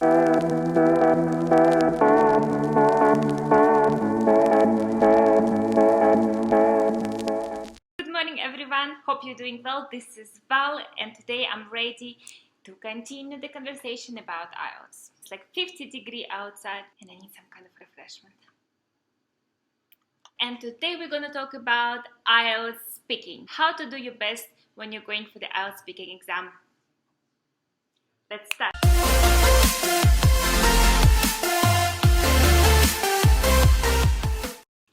Good morning everyone, hope you're doing well. This is Val and today I'm ready to continue the conversation about IELTS. It's like 50 degrees outside and I need some kind of refreshment. And today we're going to talk about IELTS speaking. How to do your best when you're going for the IELTS speaking exam. Let's start.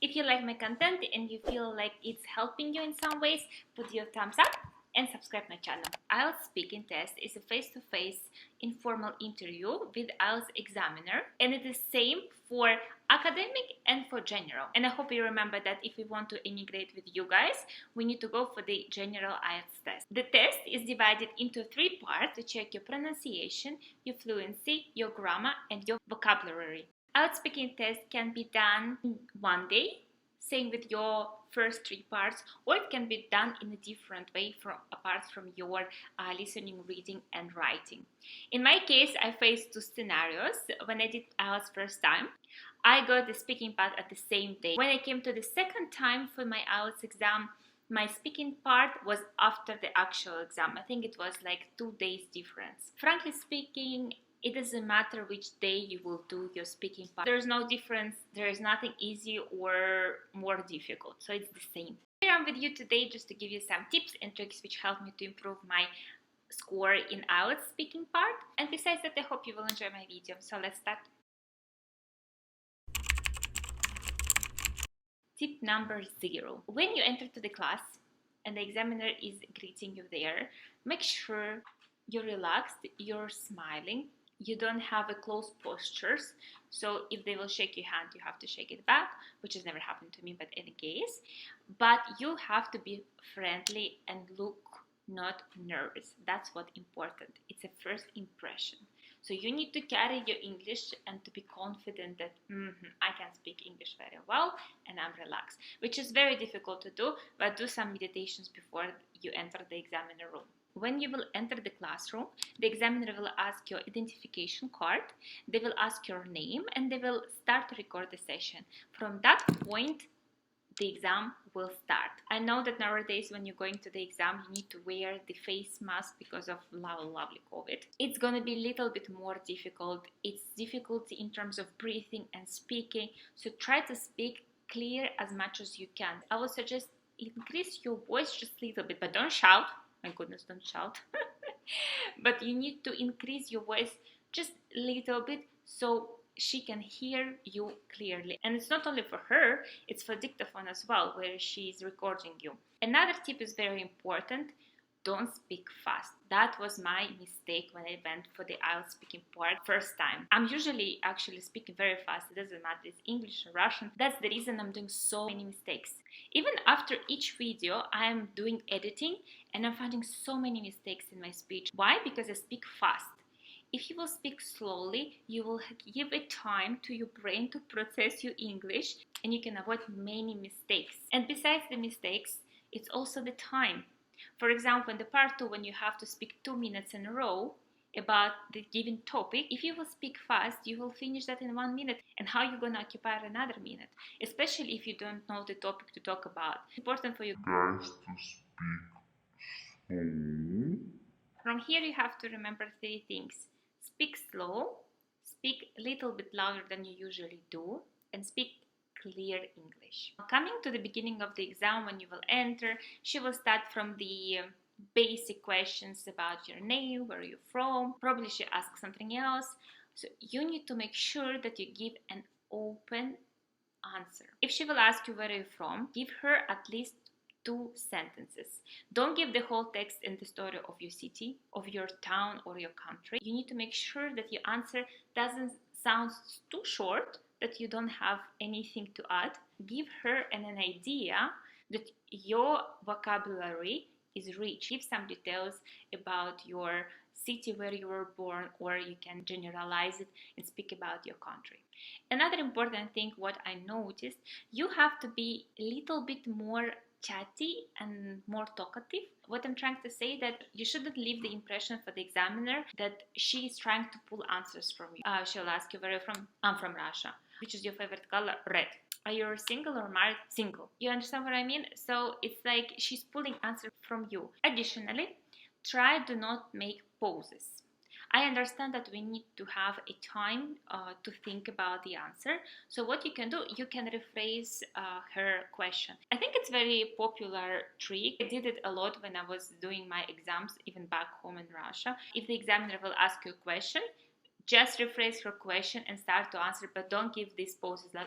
If you like my content and you feel like it's helping you in some ways, put your thumbs up and subscribe my channel. IELTS speaking test is a face-to-face informal interview with IELTS examiner, and it is same for academic and for general. And I hope you remember that if we want to integrate with you guys, we need to go for the general IELTS test. The test is divided into 3 parts to check your pronunciation, your fluency, your grammar, and your vocabulary. IELTS speaking test can be done in one day, same with your first 3 parts, or it can be done in a different way apart from your listening, reading and writing. In my case, I faced 2 scenarios. When I did IELTS first time, I got the speaking part at the same day. When I came to the second time for my IELTS exam, my speaking part was after the actual exam. I think it was like 2 days difference. Frankly speaking, it doesn't matter which day you will do your speaking part. There's no difference. There is nothing easy or more difficult. So it's the same. Here I'm with you today just to give you some tips and tricks which help me to improve my score in IELTS speaking part. And besides that, I hope you will enjoy my video. So let's start. Tip number 0. When you enter to the class and the examiner is greeting you there, make sure you're relaxed, you're smiling. You don't have a close postures, so if they will shake your hand, you have to shake it back, which has never happened to me, but in case. But you have to be friendly and look not nervous. That's what's important. It's a first impression. So you need to carry your English and to be confident that I can speak English very well and I'm relaxed, which is very difficult to do, but do some meditations before you enter the examiner room. When you will enter the classroom, the examiner will ask your identification card, they will ask your name, and they will start to record the session. From that point, the exam will start. I know that nowadays when you're going to the exam, you need to wear the face mask because of lovely COVID. It's going to be a little bit more difficult. It's difficult in terms of breathing and speaking, so try to speak clear as much as you can. I would suggest increase your voice just a little bit, but don't shout. My goodness, don't shout. But you need to increase your voice just a little bit so she can hear you clearly. And it's not only for her, it's for dictaphone as well, where she's recording you. Another tip is very important. Don't speak fast. That was my mistake when I went for the IELTS speaking part first time. I'm usually actually speaking very fast. It doesn't matter, it's English or Russian. That's the reason I'm doing so many mistakes. Even after each video, I'm doing editing and I'm finding so many mistakes in my speech. Why? Because I speak fast. If you will speak slowly, you will give it time to your brain to process your English and you can avoid many mistakes. And besides the mistakes, it's also the time. For example, in the part 2, when you have to speak 2 minutes in a row about the given topic, if you will speak fast, you will finish that in 1 minute. And how you're going to occupy another minute, especially if you don't know the topic to talk about. It's important for you guys to speak slow. From here, you have to remember 3 things. Speak slow, speak a little bit louder than you usually do, and speak clear English. Coming to the beginning of the exam, when you will enter, she will start from the basic questions about your name, where you're from. Probably she asks something else. So you need to make sure that you give an open answer. If she will ask you where you're from, give her at least 2 sentences. Don't give the whole text in the story of your city, of your town or your country. You need to make sure that your answer doesn't sound too short, that you don't have anything to add. Give her an idea that your vocabulary is rich. Give some details about your city where you were born, or you can generalize it and speak about your country. Another important thing, what I noticed, you have to be a little bit more chatty and more talkative. What I'm trying to say that you shouldn't leave the impression for the examiner that she is trying to pull answers from you. She'll ask you, where are you from? I'm from Russia. Which is your favorite color? Red. Are you single or married? Single. You understand what I mean? So it's like she's pulling answers from you. Additionally, try to not make pauses. I understand that we need to have a time to think about the answer. So what you can do, you can rephrase her question. I think it's a very popular trick. I did it a lot when I was doing my exams, even back home in Russia. If the examiner will ask you a question, just rephrase her question and start to answer, but don't give these pauses like,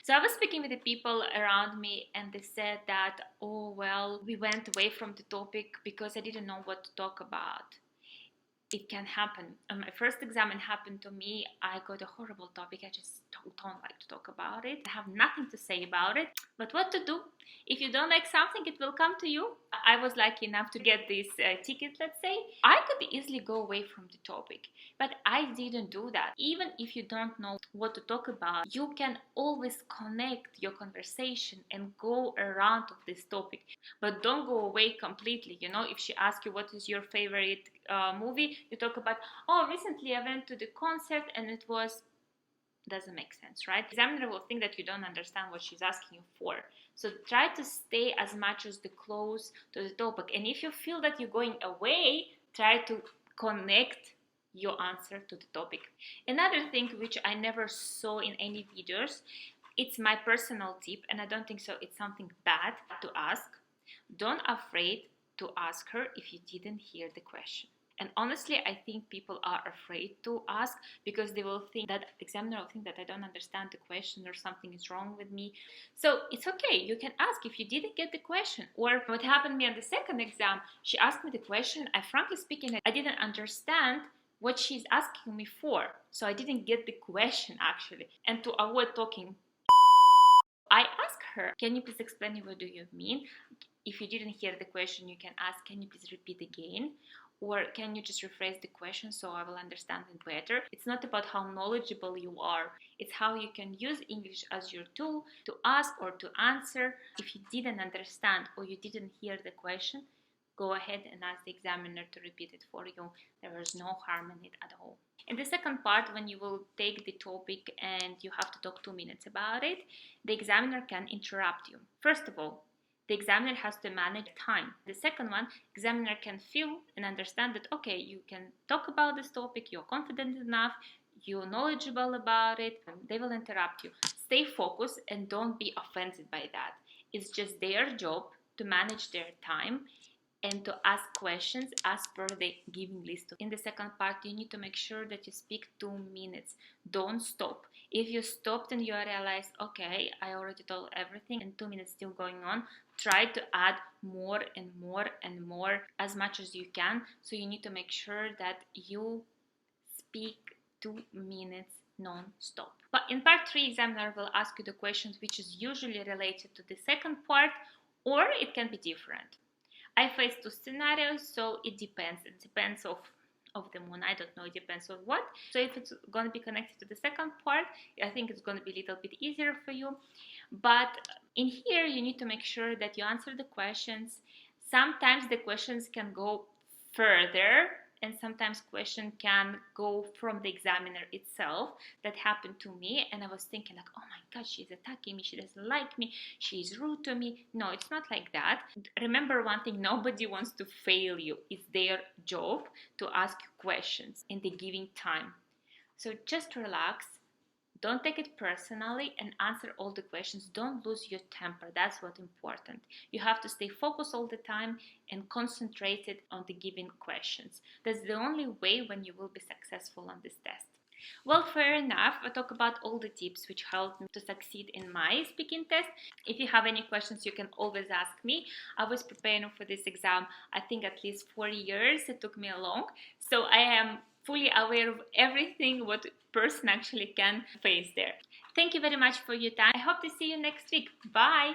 So I was speaking with the people around me and they said that, oh, well, we went away from the topic because I didn't know what to talk about. It can happen. My first exam happened to me. I got a horrible topic. I just don't like to talk about it. I have nothing to say about it. But what to do? If you don't like something, it will come to you. I was lucky enough to get this ticket, let's say. I could easily go away from the topic, but I didn't do that. Even if you don't know what to talk about, you can always connect your conversation and go around of this topic. But don't go away completely. You know, if she asks you what is your favorite movie, you talk about, oh, recently I went to the concert and it was, doesn't make sense, right? The examiner will think that you don't understand what she's asking you for. So try to stay as much as close to the topic. And if you feel that you're going away, try to connect your answer to the topic. Another thing which I never saw in any videos, it's my personal tip, and I don't think so it's something bad to ask. Don't afraid to ask her if you didn't hear the question. And honestly, I think people are afraid to ask because they will think that examiner will think that I don't understand the question or something is wrong with me. So it's okay. You can ask if you didn't get the question. Or what happened to me on the second exam, she asked me the question. I frankly speaking, I didn't understand what she's asking me for. So I didn't get the question actually. And to avoid talking, I asked her, can you please explain me what do you mean? If you didn't hear the question, you can ask, can you please repeat again? Or can you just rephrase the question so I will understand it better? It's not about how knowledgeable you are. It's how you can use English as your tool to ask or to answer. If you didn't understand or you didn't hear the question, go ahead and ask the examiner to repeat it for you. There is no harm in it at all. In the second part, when you will take the topic and you have to talk 2 minutes about it, the examiner can interrupt you. First of all, the examiner has to manage time. The second one, examiner can feel and understand that, okay, you can talk about this topic, you're confident enough, you're knowledgeable about it, they will interrupt you. Stay focused and don't be offended by that. It's just their job to manage their time and to ask questions as per the given list. In the second part, you need to make sure that you speak 2 minutes. Don't stop. If you stopped and you realize, okay, I already told everything and 2 minutes still going on, try to add more and more and more as much as you can. So you need to make sure that you speak 2 minutes non-stop. But in part 3, examiner will ask you the questions which is usually related to the second part, or it can be different. I faced 2 scenarios, so it depends. It depends of the moon. I don't know, it depends on what. So if it's going to be connected to the second part, I think it's going to be a little bit easier for you. But in here, you need to make sure that you answer the questions. Sometimes the questions can go further, and sometimes question can go from the examiner itself. That happened to me, and I was thinking like, oh my god, she's attacking me, she doesn't like me, she's rude to me. No, it's not like that. Remember one thing, nobody wants to fail you. It's their job to ask you questions in the giving time. So just relax. Don't take it personally and answer all the questions. Don't lose your temper. That's what's important. You have to stay focused all the time and concentrated on the given questions. That's the only way when you will be successful on this test. Well, fair enough. I talk about all the tips which helped me to succeed in my speaking test. If you have any questions, you can always ask me. I was preparing for this exam, I think at least 4 years. It took me long. So I am fully aware of everything what person actually can face there. Thank you very much for your time. I hope to see you next week. Bye.